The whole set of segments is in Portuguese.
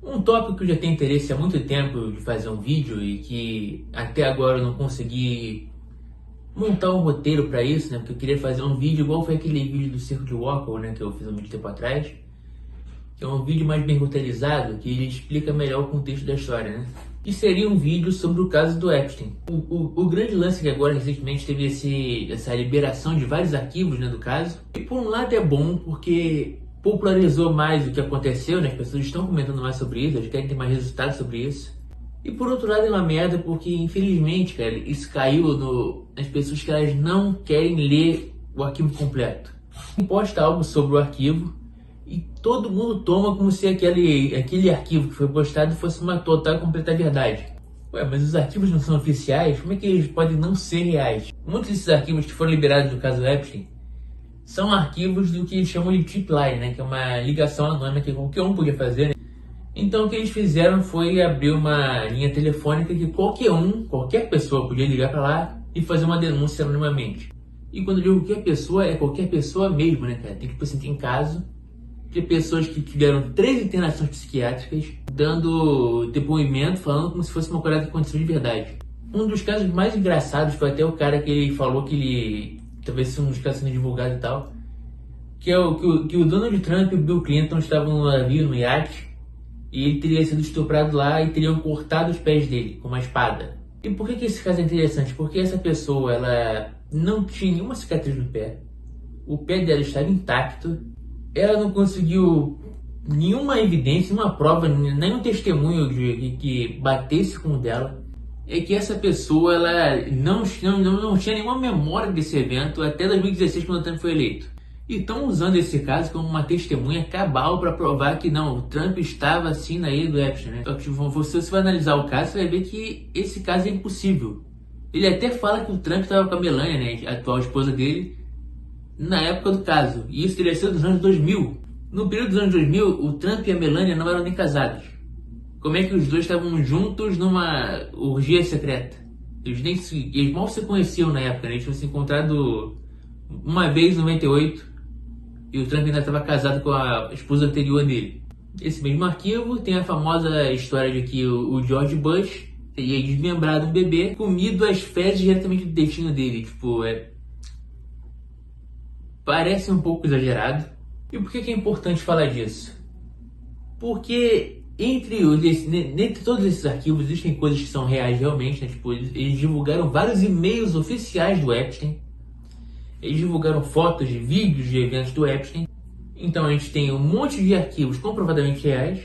Um tópico que eu já tenho interesse há muito tempo de fazer um vídeo e que até agora eu não consegui montar um roteiro para isso, né? Porque eu queria fazer um vídeo igual foi aquele vídeo do Circo de Walker, né? Que eu fiz um vídeo tempo atrás. Que é um vídeo mais bem roteirizado, que ele explica melhor o contexto da história, né? E seria um vídeo sobre o caso do Epstein. O grande lance é que agora recentemente teve essa liberação de vários arquivos, né, do caso. E por um lado é bom porque popularizou mais o que aconteceu, né? As pessoas estão comentando mais sobre isso, eles querem ter mais resultados sobre isso. E por outro lado é uma merda porque, infelizmente, cara, isso caiu nas pessoas que elas não querem ler o arquivo completo. Posta algo sobre o arquivo e todo mundo toma como se aquele arquivo que foi postado fosse uma total e completa verdade. Ué, mas os arquivos não são oficiais? Como é que eles podem não ser reais? Muitos desses arquivos que foram liberados no caso Epstein são arquivos do que eles chamam de tip line, né? Que é uma ligação anônima que qualquer um podia fazer, né? Então o que eles fizeram foi abrir uma linha telefônica que qualquer pessoa podia ligar para lá e fazer uma denúncia anonimamente. E quando eu digo qualquer pessoa, é qualquer pessoa mesmo, né, cara? Tem caso de pessoas que tiveram 3 internações psiquiátricas dando depoimento, falando como se fosse uma coisa que aconteceu de verdade. Um dos casos mais engraçados foi até o cara que ele falou que ele talvez seja um dos casos sendo divulgado e tal, que é que o Donald Trump e o Bill Clinton estavam no navio, no iate, e ele teria sido estuprado lá e teriam cortado os pés dele com uma espada. E por que esse caso é interessante? Porque essa pessoa, ela não tinha nenhuma cicatriz no pé, o pé dela estava intacto, ela não conseguiu nenhuma evidência, nenhuma prova, nenhum testemunho que batesse com o dela. É que essa pessoa ela não tinha nenhuma memória desse evento até 2016, quando o Trump foi eleito. E estão usando esse caso como uma testemunha cabal para provar que não, o Trump estava assim na ilha do Epstein, né? Só que você vai analisar o caso, você vai ver que esse caso é impossível. Ele até fala que o Trump estava com a Melania, né, a atual esposa dele, na época do caso. E isso teria sido nos anos 2000. No período dos anos 2000, o Trump e a Melania não eram nem casados. Como é que os dois estavam juntos numa orgia secreta? Eles mal se conheciam na época, né? Eles tinham se encontrado uma vez em 98 e o Trump ainda estava casado com a esposa anterior dele. Esse mesmo arquivo tem a famosa história de que o George Bush teria desmembrado um bebê, comido as fezes diretamente do dedinho dele. Parece um pouco exagerado. E por que é importante falar disso? Porque entre todos esses arquivos existem coisas que são reais realmente, né? Eles divulgaram vários e-mails oficiais do Epstein. Eles divulgaram fotos de vídeos de eventos do Epstein. Então a gente tem um monte de arquivos comprovadamente reais.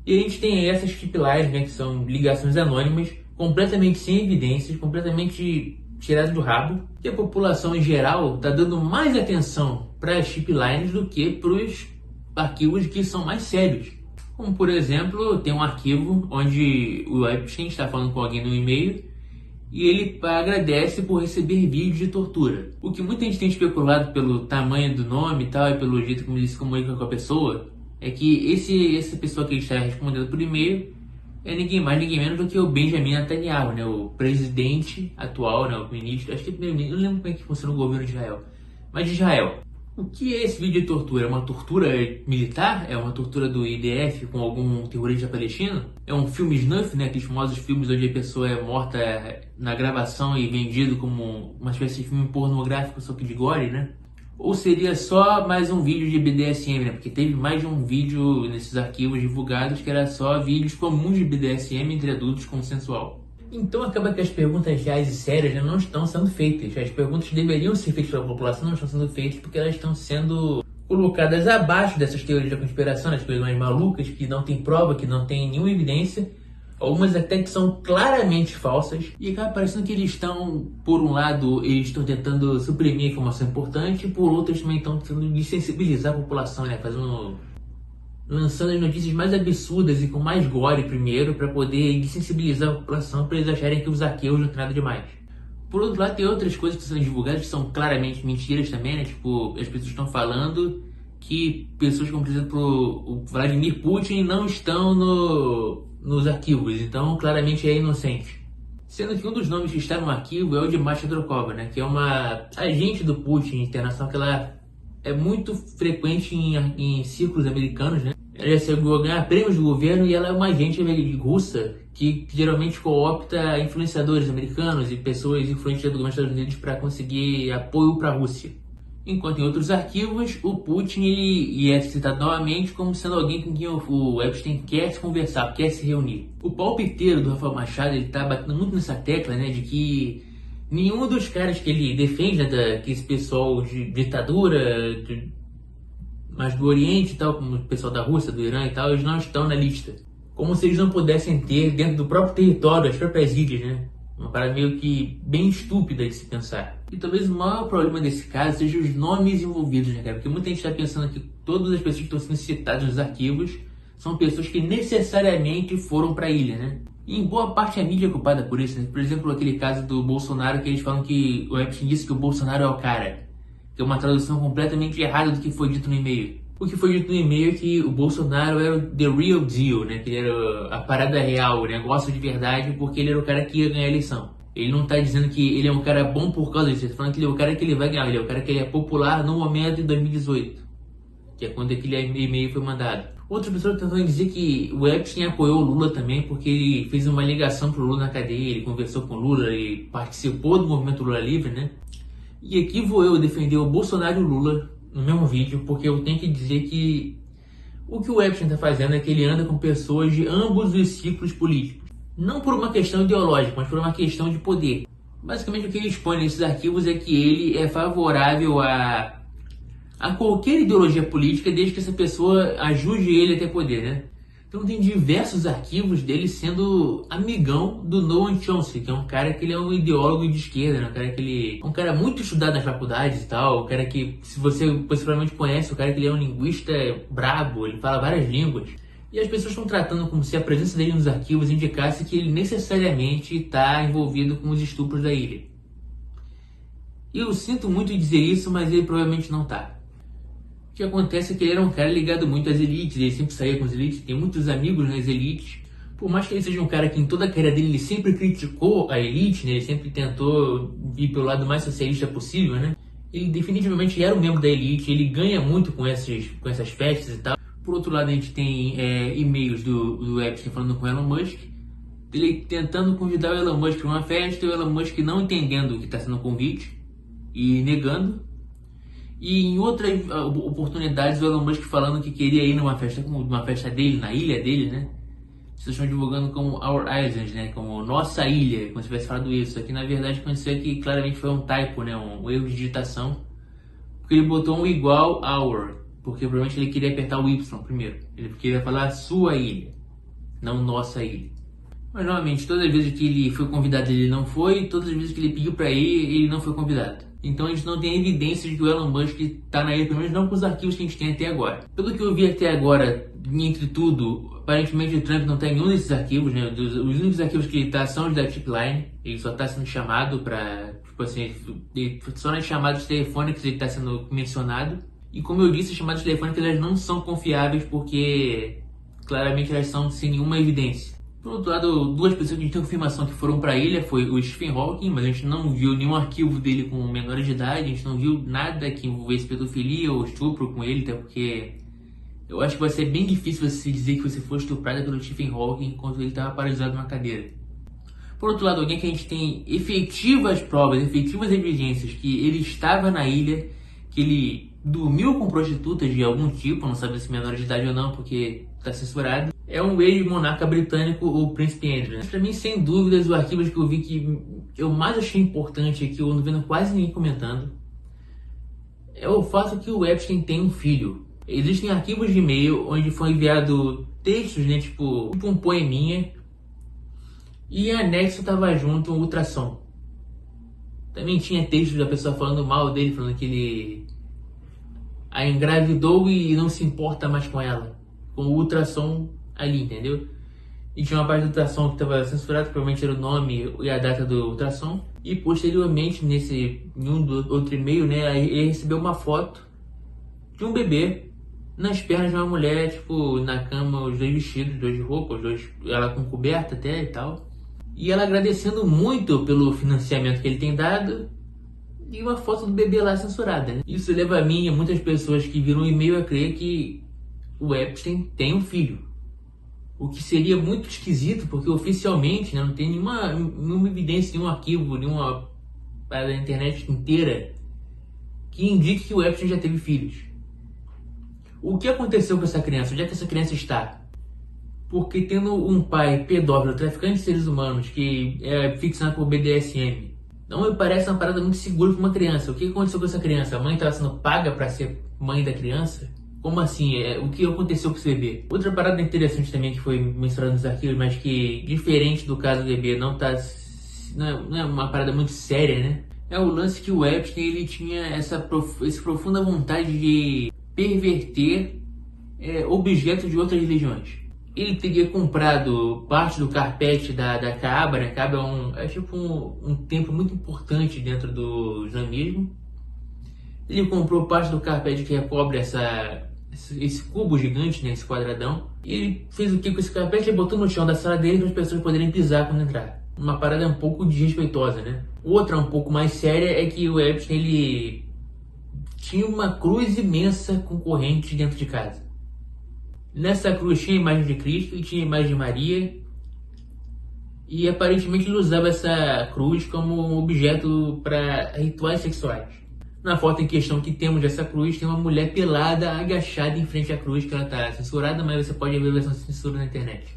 E a gente tem essas tip lines, né, que são ligações anônimas, completamente sem evidências, completamente tiradas do rabo. Que a população em geral está dando mais atenção para as tip lines do que para os arquivos que são mais sérios. Como, por exemplo, tem um arquivo onde o Epstein está falando com alguém no e-mail e ele agradece por receber vídeos de tortura. O que muita gente tem especulado pelo tamanho do nome e tal, e pelo jeito como ele se comunica com a pessoa, é que essa pessoa que ele está respondendo por e-mail é ninguém mais, ninguém menos do que o Benjamin Netanyahu, né, o presidente atual, né, o ministro, acho que é primeiro-ministro, não lembro como é que funciona o governo de Israel, mas de Israel. O que é esse vídeo de tortura? É uma tortura militar? É uma tortura do IDF com algum terrorista palestino? É um filme snuff, né? Aqueles famosos filmes onde a pessoa é morta na gravação e vendido como uma espécie de filme pornográfico, só que de gore, né? Ou seria só mais um vídeo de BDSM, né? Porque teve mais de um vídeo nesses arquivos divulgados que era só vídeos comuns de BDSM entre adultos consensual. Então acaba que as perguntas reais e sérias, né, não estão sendo feitas. As perguntas que deveriam ser feitas pela população não estão sendo feitas porque elas estão sendo colocadas abaixo dessas teorias da conspiração, as coisas mais malucas, que não tem prova, que não tem nenhuma evidência. Algumas até que são claramente falsas. E acaba parecendo que eles estão, por um lado, eles estão tentando suprimir a informação importante, e por outro, eles também estão tentando desensibilizar a população, né, lançando as notícias mais absurdas e com mais gore primeiro, para poder desensibilizar a população, para eles acharem que os arquivos não tem nada demais. Por outro lado, tem outras coisas que são divulgadas que são claramente mentiras também, né? As pessoas estão falando que pessoas como, por exemplo, o Vladimir Putin não estão nos arquivos, então claramente é inocente. Sendo que um dos nomes que está no arquivo é o de Masha Drokova, né? Que é uma agente do Putin internacional, que ela é muito frequente em círculos americanos, né? Ela já chegou a ganhar prêmios do governo e ela é uma agente russa que geralmente coopta influenciadores americanos e pessoas influentes do governo dos Estados Unidos para conseguir apoio para a Rússia. Enquanto em outros arquivos, o Putin ele é citado novamente como sendo alguém com quem o Epstein quer se conversar, quer se reunir. O palpiteiro do Rafael Machado ele está batendo muito nessa tecla, né, de que nenhum dos caras que ele defende, né, que esse pessoal de ditadura, mas do Oriente e tal, como o pessoal da Rússia, do Irã e tal, eles não estão na lista. Como se eles não pudessem ter dentro do próprio território, as próprias ilhas, né? Uma parada meio que bem estúpida de se pensar. E talvez o maior problema desse caso seja os nomes envolvidos, né, cara? Porque muita gente está pensando que todas as pessoas que estão sendo citadas nos arquivos são pessoas que necessariamente foram para a ilha, né? E em boa parte a mídia é culpada por isso, né? Por exemplo, aquele caso do Bolsonaro, que eles falam que o Epstein disse que o Bolsonaro é o cara. Que é uma tradução completamente errada do que foi dito no e-mail. O que foi dito no e-mail é que o Bolsonaro era o the real deal, né? Que ele era a parada real, o negócio de verdade, porque ele era o cara que ia ganhar a eleição. Ele não tá dizendo que ele é um cara bom por causa disso, ele tá falando que ele é o cara que ele vai ganhar, ele é o cara que ele é popular no momento de 2018, que é quando aquele e-mail foi mandado. Outras pessoas tentando dizer que o Epstein apoiou o Lula também porque ele fez uma ligação pro Lula na cadeia, ele conversou com o Lula, ele participou do movimento Lula Livre, né? E aqui vou eu defender o Bolsonaro e o Lula no mesmo vídeo, porque eu tenho que dizer que o que o Epstein está fazendo é que ele anda com pessoas de ambos os ciclos políticos. Não por uma questão ideológica, mas por uma questão de poder. Basicamente o que ele expõe nesses arquivos é que ele é favorável a qualquer ideologia política desde que essa pessoa ajude ele a ter poder, né? Então tem diversos arquivos dele sendo amigão do Noam Chomsky, que é um cara que ele é um ideólogo de esquerda, né? Um cara muito estudado nas faculdades e tal, um cara que, se você possivelmente conhece, o cara que ele é um linguista brabo, ele fala várias línguas. E as pessoas estão tratando como se a presença dele nos arquivos indicasse que ele necessariamente está envolvido com os estupros da ilha. E eu sinto muito em dizer isso, mas ele provavelmente não está. O que acontece é que ele era um cara ligado muito às elites, ele sempre saía com as elites, tem muitos amigos nas elites. Por mais que ele seja um cara que em toda a carreira dele ele sempre criticou a elite, né? Ele sempre tentou ir pelo lado mais socialista possível, né? Ele definitivamente era um membro da elite, ele ganha muito com essas festas e tal. Por outro lado, a gente tem e-mails do Epstein falando com o Elon Musk, ele tentando convidar o Elon Musk para uma festa, e o Elon Musk não entendendo o que está sendo o convite e negando. E em outras oportunidades o Elon Musk falando que queria ir numa festa dele, na ilha dele, né? Vocês estão divulgando como Our Island, né? Como nossa ilha, como se tivesse falado isso. Aqui na verdade aconteceu que claramente foi um typo, né? Um erro de digitação. Porque ele botou um igual our, porque provavelmente ele queria apertar o Y primeiro. Ele queria falar sua ilha, não nossa ilha. Mas novamente, todas as vezes que ele foi convidado ele não foi, todas as vezes que ele pediu pra ir, ele não foi convidado. Então a gente não tem evidência de que o Elon Musk está na ilha, pelo menos não com os arquivos que a gente tem até agora. Pelo que eu vi até agora, entre tudo, aparentemente o Trump não está em nenhum desses arquivos, né? Os únicos arquivos que ele está são os da Tipline, ele só está sendo chamado para, tipo assim, só nas chamadas telefônicas ele está sendo mencionado. E como eu disse, as chamadas telefônicas elas não são confiáveis porque claramente elas são sem nenhuma evidência. Por outro lado, duas pessoas que a gente tem confirmação que foram para a ilha foi o Stephen Hawking, mas a gente não viu nenhum arquivo dele com menores de idade, a gente não viu nada que envolvesse pedofilia ou estupro com ele, até porque eu acho que vai ser bem difícil você dizer que você foi estuprada pelo Stephen Hawking enquanto ele estava paralisado numa cadeira. Por outro lado, alguém que a gente tem efetivas provas, efetivas evidências que ele estava na ilha, que ele dormiu com prostitutas de algum tipo, não sabe se menores de idade ou não, porque está censurado. É um ex-monarca britânico, o Príncipe Andrew. Para mim, sem dúvidas, o arquivo que eu vi que eu mais achei importante aqui, eu não vendo quase ninguém comentando, é o fato que o Epstein tem um filho. Existem arquivos de e-mail onde foi enviado textos, né, tipo um poeminha, e em anexo estava junto um ultrassom. Também tinha textos da pessoa falando mal dele, falando que ele a engravidou e não se importa mais com ela, com o ultrassom ali, entendeu? E tinha uma parte do ultrassom que estava censurada, provavelmente era o nome e a data do ultrassom. E posteriormente, em outro e-mail, né, ele recebeu uma foto de um bebê nas pernas de uma mulher, tipo, na cama, os dois vestidos, os dois de roupa, ela com coberta até e tal. E ela agradecendo muito pelo financiamento que ele tem dado. E uma foto do bebê lá censurada, né? Isso leva a mim e a muitas pessoas que viram o e-mail a crer que o Epstein tem um filho. O que seria muito esquisito, porque oficialmente, né, não tem nenhuma evidência, nenhum arquivo, nenhuma parada da internet inteira que indique que o Epstein já teve filhos. O que aconteceu com essa criança? Onde é que essa criança está? Porque tendo um pai pedófilo, traficante de seres humanos, que é fixado por BDSM, não me parece uma parada muito segura para uma criança. O que aconteceu com essa criança? A mãe estava sendo paga para ser mãe da criança? Como assim? O que aconteceu com esse bebê? Outra parada interessante também que foi mencionada nos arquivos, mas que, diferente do caso do bebê, não é uma parada muito séria, né? É o lance que o Epstein ele tinha essa profunda vontade de perverter objetos de outras religiões. Ele teria comprado parte do carpete da Kaaba, né? Kaaba é tipo um templo muito importante dentro do islamismo. Ele comprou parte do carpete que recobre esse cubo gigante, né? Esse quadradão. E ele fez o que com esse carpete? Ele botou no chão da sala dele para as pessoas poderem pisar quando entrar. Uma parada um pouco desrespeitosa, né? Outra um pouco mais séria é que o Epstein ele tinha uma cruz imensa com correntes dentro de casa. Nessa cruz tinha a imagem de Cristo e tinha a imagem de Maria. E aparentemente ele usava essa cruz como um objeto para rituais sexuais. Na foto em questão que temos dessa cruz, tem uma mulher pelada, agachada em frente à cruz, que ela está censurada, mas você pode ver a versão censura na internet.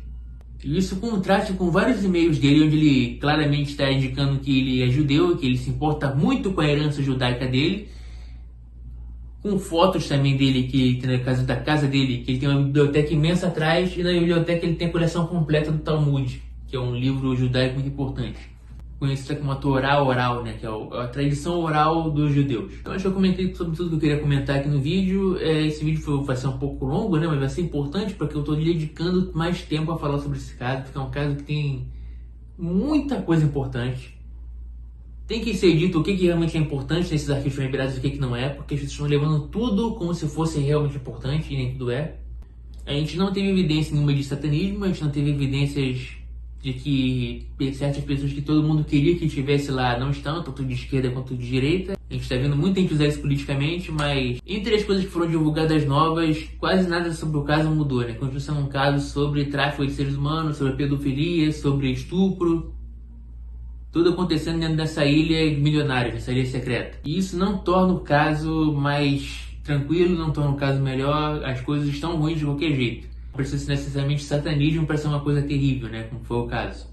E isso contrasta com vários e-mails dele, onde ele claramente está indicando que ele é judeu, que ele se importa muito com a herança judaica dele, com fotos também dele, que tem na casa dele, que ele tem uma biblioteca imensa atrás, e na biblioteca ele tem a coleção completa do Talmud, que é um livro judaico muito importante, conhecida como a Torá oral, né, que é a tradição oral dos judeus. Então acho que eu comentei sobre tudo que eu queria comentar aqui no vídeo. Esse vídeo vai ser um pouco longo, né, mas vai ser importante porque eu estou dedicando mais tempo a falar sobre esse caso, porque é um caso que tem muita coisa importante. Tem que ser dito o que realmente é importante nesses arquivos liberados e o que não é, porque as pessoas estão levando tudo como se fosse realmente importante e nem tudo é. A gente não teve evidência nenhuma de satanismo, a gente não teve evidências de que certas pessoas que todo mundo queria que estivesse lá não estão, tanto de esquerda quanto de direita. A gente está vendo muita gente usar isso politicamente, mas entre as coisas que foram divulgadas novas, quase nada sobre o caso mudou, né? Continua sendo um caso sobre tráfico de seres humanos, sobre pedofilia, sobre estupro. Tudo acontecendo dentro dessa ilha de milionários, dessa ilha secreta. E isso não torna o caso mais tranquilo, não torna o caso melhor, as coisas estão ruins de qualquer jeito. Não precisa ser necessariamente satanismo para ser uma coisa terrível, né? Como foi o caso.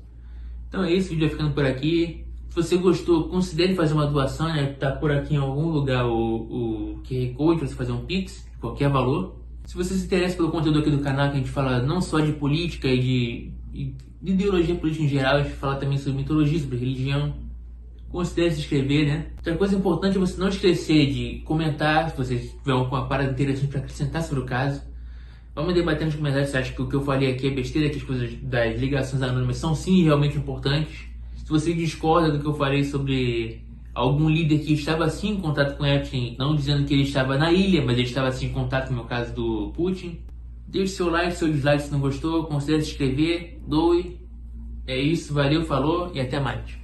Então é isso, o vídeo vai ficando por aqui. Se você gostou, considere fazer uma doação, né? Tá por aqui em algum lugar o QR Code para você fazer um Pix, de qualquer valor. Se você se interessa pelo conteúdo aqui do canal, que a gente fala não só de política e de ideologia política em geral, a gente fala também sobre mitologia, sobre religião, considere se inscrever, né? Outra coisa importante é você não esquecer de comentar, se você tiver alguma parada interessante para acrescentar sobre o caso. Vamos debater nos comentários se acha que o que eu falei aqui é besteira, que as coisas das ligações anônimas são sim realmente importantes. Se você discorda do que eu falei sobre algum líder que estava sim em contato com Epstein, não dizendo que ele estava na ilha, mas ele estava sim em contato, no meu caso do Putin, deixe seu like, seu dislike se não gostou, considere se inscrever, doe. É isso, valeu, falou e até mais.